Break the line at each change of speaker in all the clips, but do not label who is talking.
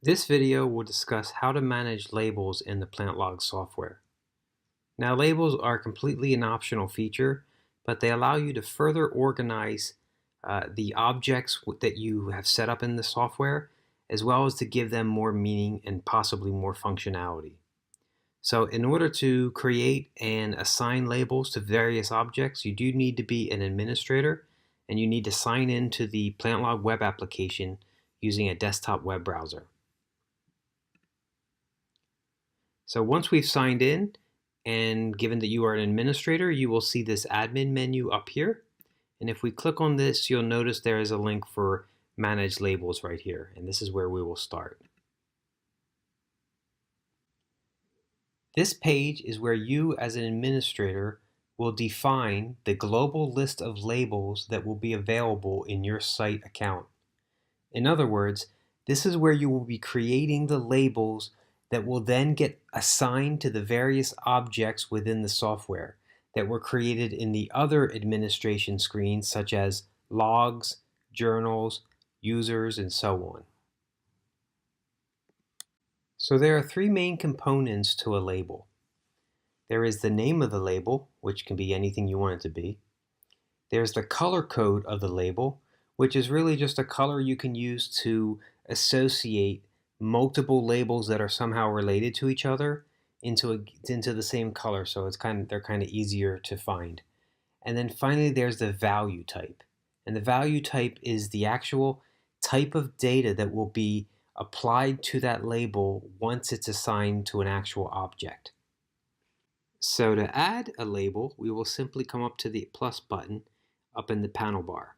This video will discuss how to manage labels in the PlantLog software. Now, labels are completely an optional feature, but they allow you to further organize the objects that you have set up in the software, as well as to give them more meaning and possibly more functionality. So in order to create and assign labels to various objects, you do need to be an administrator, and you need to sign in to the PlantLog web application using a desktop web browser. So once we've signed in, and given that you are an administrator, you will see this admin menu up here. And if we click on this, you'll notice there is a link for Manage Labels right here. And this is where we will start. This page is where you as an administrator will define the global list of labels that will be available in your site account. In other words, this is where you will be creating the labels that will then get assigned to the various objects within the software that were created in the other administration screens, such as logs, journals, users, and so on. So there are three main components to a label. There is the name of the label, which can be anything you want it to be. There's the color code of the label, which is really just a color you can use to associate multiple labels that are somehow related to each other into the same color, so they're kind of easier to find. And then finally there's the value type. And the value type is the actual type of data that will be applied to that label once it's assigned to an actual object. So to add a label, we will simply come up to the plus button up in the panel bar.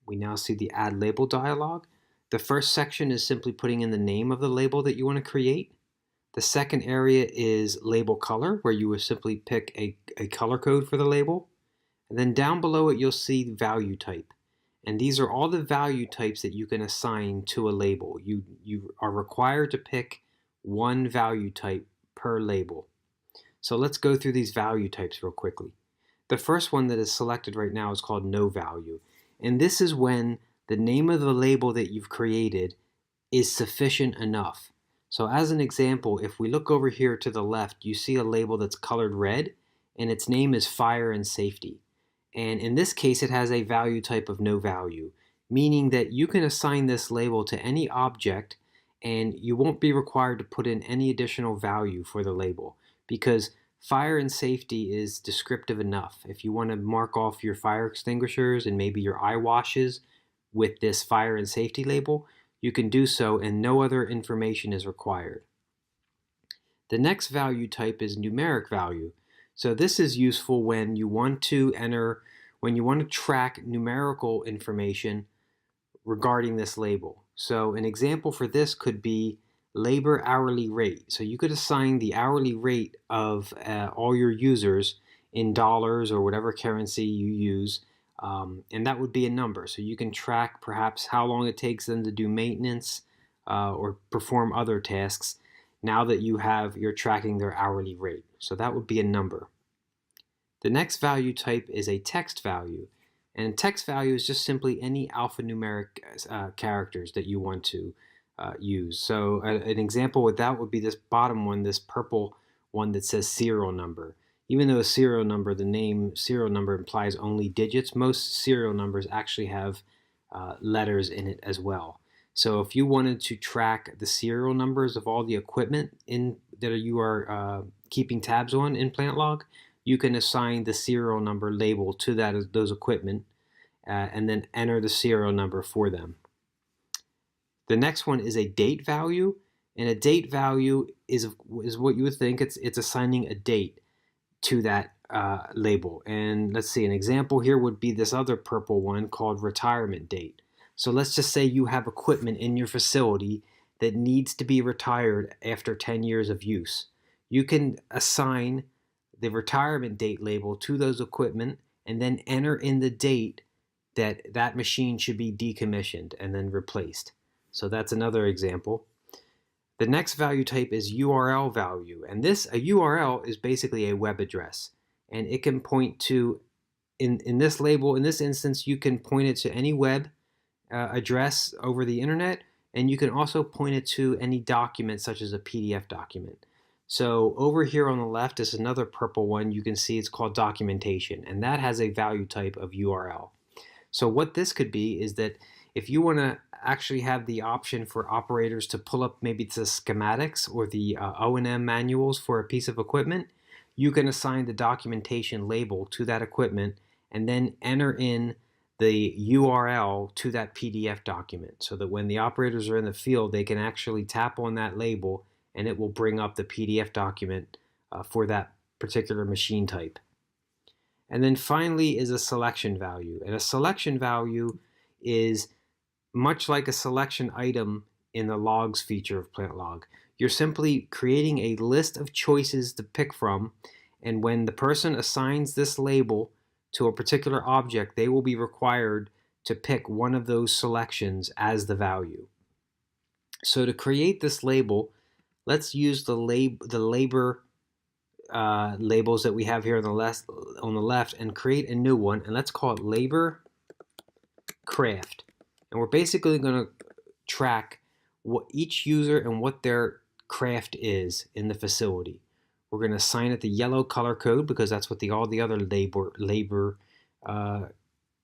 We now see the Add Label dialog. The first section is simply putting in the name of the label that you want to create. The second area is label color, where you will simply pick a color code for the label. And then down below it, you'll see value type. And these are all the value types that you can assign to a label. You are required to pick one value type per label. So let's go through these value types real quickly. The first one that is selected right now is called no value. And this is when the name of the label that you've created is sufficient enough. So as an example, if we look over here to the left, you see a label that's colored red, and its name is Fire and Safety. And in this case, it has a value type of no value, meaning that you can assign this label to any object, and you won't be required to put in any additional value for the label, because Fire and Safety is descriptive enough. If you want to mark off your fire extinguishers and maybe your eye washes with this Fire and Safety label, you can do so, and no other information is required. The next value type is numeric value. So this is useful when you want to track numerical information regarding this label. So an example for this could be labor hourly rate. So you could assign the hourly rate of all your users in dollars or whatever currency you use, and that would be a number. So you can track perhaps how long it takes them to do maintenance or perform other tasks now that you're tracking their hourly rate. So that would be a number. The next value type is a text value. And text value is just simply any alphanumeric characters that you want to use. So an example with that would be this bottom one, this purple one that says serial number. Even though a serial number, the name serial number implies only digits, most serial numbers actually have letters in it as well. So if you wanted to track the serial numbers of all the equipment that you are keeping tabs on in PlantLog, you can assign the serial number label to those equipment and then enter the serial number for them. The next one is a date value, and a date value is what you would think. It's assigning a date to that label. And let's see, an example here would be this other purple one called retirement date. So let's just say you have equipment in your facility that needs to be retired after 10 years of use. You can assign the retirement date label to those equipment and then enter in the date that machine should be decommissioned and then replaced. So that's another example. The next value type is URL value, and a URL is basically a web address, and it can point to, in this label, in this instance, you can point it to any web address over the internet, and you can also point it to any document such as a PDF document. So over here on the left is another purple one. You can see it's called documentation, and that has a value type of URL. So what this could be is that if you want to actually have the option for operators to pull up maybe the schematics or the O&M manuals for a piece of equipment, you can assign the documentation label to that equipment and then enter in the URL to that PDF document so that when the operators are in the field, they can actually tap on that label and it will bring up the PDF document for that particular machine type. And then finally is a selection value. And a selection value is much like a selection item in the logs feature of PlantLog. You're simply creating a list of choices to pick from, and when the person assigns this label to a particular object, they will be required to pick one of those selections as the value. So to create this label, let's use the labor labels that we have here on the left and create a new one, and let's call it labor craft. And we're basically going to track what each user and what their craft is in the facility. We're going to assign it the yellow color code because that's what all the other labor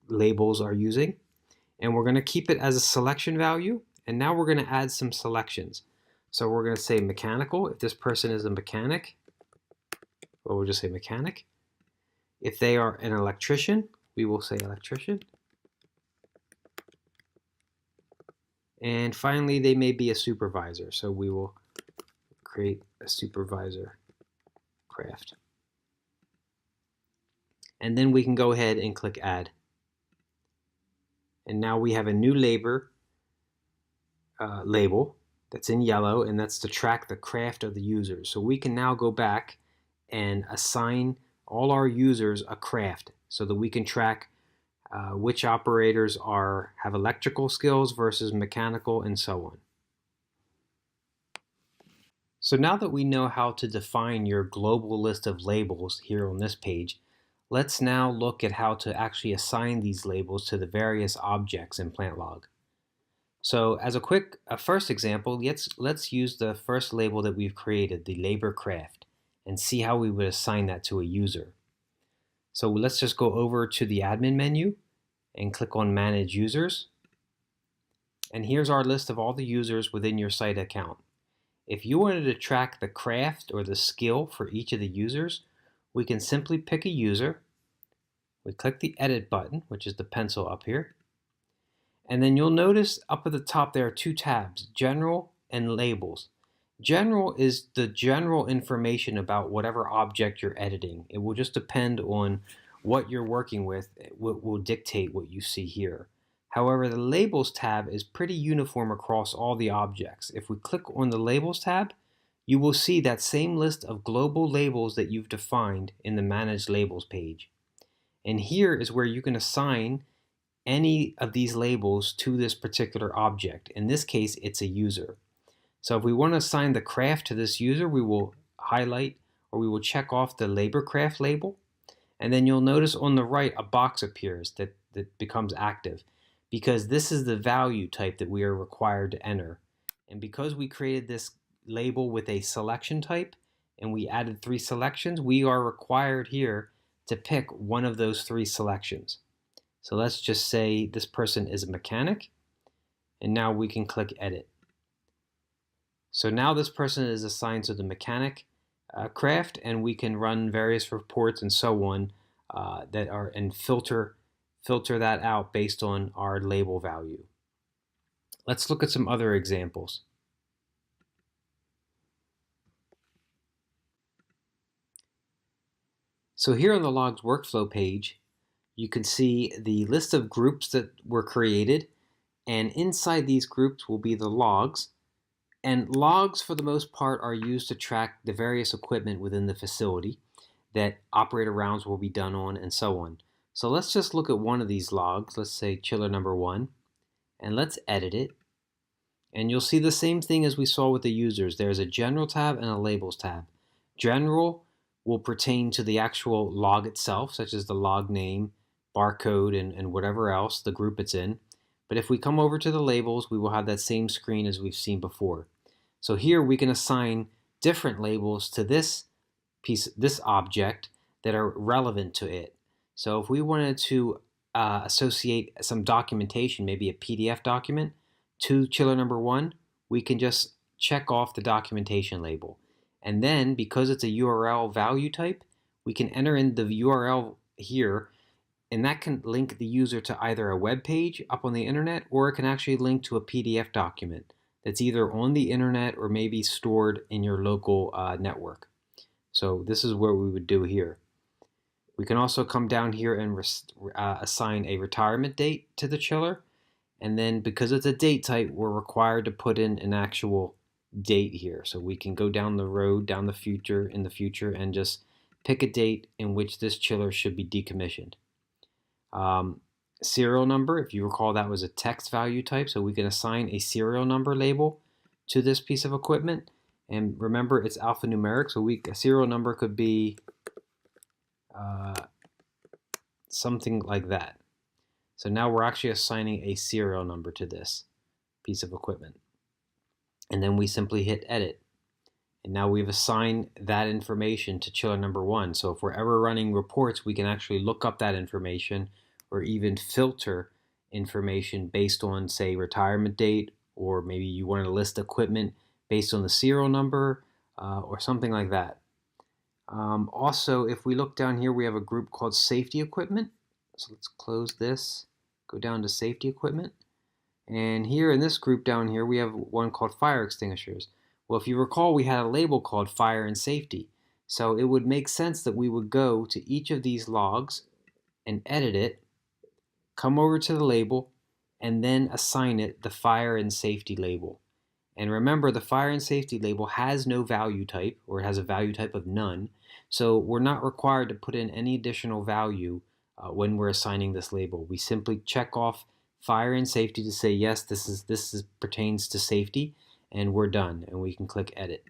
labels are using. And we're going to keep it as a selection value. And now we're going to add some selections. So we're going to say mechanical. If this person is a mechanic, well, we'll just say mechanic. If they are an electrician, we will say electrician. And finally, they may be a supervisor. So we will create a supervisor craft. And then we can go ahead and click add. And now we have a new labor label that's in yellow, and that's to track the craft of the users. So we can now go back and assign all our users a craft so that we can track which operators have electrical skills versus mechanical and so on. So now that we know how to define your global list of labels here on this page, let's now look at how to actually assign these labels to the various objects in PlantLog. So as a first example, let's use the first label that we've created, the labor craft, and see how we would assign that to a user. So let's just go over to the admin menu and click on manage users. And here's our list of all the users within your site account. If you wanted to track the craft or the skill for each of the users, we can simply pick a user. We click the edit button, which is the pencil up here. And then you'll notice up at the top there are two tabs, General and Labels. General is the general information about whatever object you're editing. It will just depend on what you're working with. It will dictate what you see here. However, the Labels tab is pretty uniform across all the objects. If we click on the Labels tab, you will see that same list of global labels that you've defined in the Manage Labels page. And here is where you can assign any of these labels to this particular object. In this case, it's a user. So if we want to assign the craft to this user, we will highlight or we will check off the labor craft label. And then you'll notice on the right a box appears that becomes active because this is the value type that we are required to enter. And because we created this label with a selection type and we added 3 selections, we are required here to pick one of those 3 selections. So let's just say this person is a mechanic, and now we can click edit. So now this person is assigned to the mechanic craft, and we can run various reports and so on and filter that out based on our label value. Let's look at some other examples. So here on the logs workflow page, you can see the list of groups that were created, and inside these groups will be the logs. And logs, for the most part, are used to track the various equipment within the facility that operator rounds will be done on and so on. So let's just look at one of these logs. Let's say chiller number 1, and let's edit it. And you'll see the same thing as we saw with the users. There's a General tab and a Labels tab. General will pertain to the actual log itself, such as the log name, barcode, and whatever else, the group it's in. But if we come over to the labels, we will have that same screen as we've seen before. So here we can assign different labels to this object that are relevant to it. So if we wanted to associate some documentation, maybe a PDF document, to chiller number 1, we can just check off the documentation label. And then, because it's a URL value type, we can enter in the URL here, and that can link the user to either a web page up on the internet, or it can actually link to a PDF document that's either on the internet or maybe stored in your local network. So this is what we would do here. We can also come down here and assign a retirement date to the chiller. And then because it's a date type, we're required to put in an actual date here. So we can go down the road, in the future, and just pick a date in which this chiller should be decommissioned. Serial number, if you recall, that was a text value type, so we can assign a serial number label to this piece of equipment. And remember, it's alphanumeric, so a serial number could be something like that. So now we're actually assigning a serial number to this piece of equipment. And then we simply hit edit. And now we've assigned that information to chiller number 1. So if we're ever running reports, we can actually look up that information or even filter information based on, say, retirement date, or maybe you want to list equipment based on the serial number or something like that. Also, if we look down here, we have a group called safety equipment. So let's close this, go down to safety equipment. And here in this group down here, we have one called fire extinguishers. Well, if you recall, we had a label called fire and safety. So it would make sense that we would go to each of these logs and edit it, come over to the label, and then assign it the fire and safety label. And remember, the fire and safety label has no value type, or it has a value type of none. So we're not required to put in any additional value when we're assigning this label. We simply check off fire and safety to say, yes, this pertains to safety, and we're done. And we can click edit.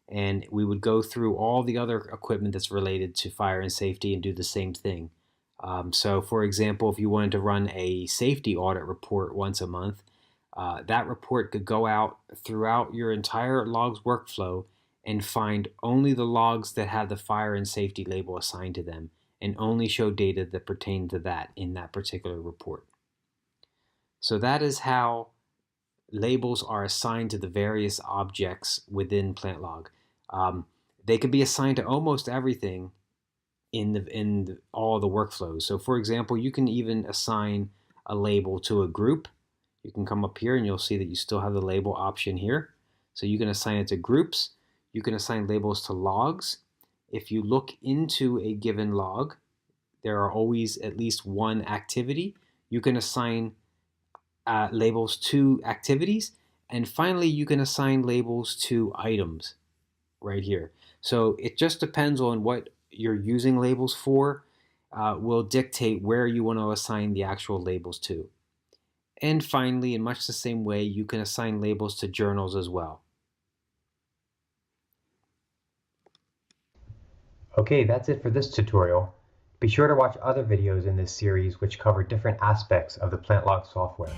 And we would go through all the other equipment that's related to fire and safety and do the same thing. So for example, if you wanted to run a safety audit report once a month, that report could go out throughout your entire logs workflow and find only the logs that have the fire and safety label assigned to them, and only show data that pertain to that in that particular report. So that is how labels are assigned to the various objects within PlantLog. They can be assigned to almost everything in all the workflows. So for example, you can even assign a label to a group. You can come up here and you'll see that you still have the label option here. So you can assign it to groups. You can assign labels to logs. If you look into a given log, there are always at least one activity. You can assign labels to activities. And finally, you can assign labels to items right here. So it just depends on what you're using labels for, will dictate where you want to assign the actual labels to. And finally, in much the same way, you can assign labels to journals as well.
Okay, that's it for this tutorial. Be sure to watch other videos in this series which cover different aspects of the PlantLog software.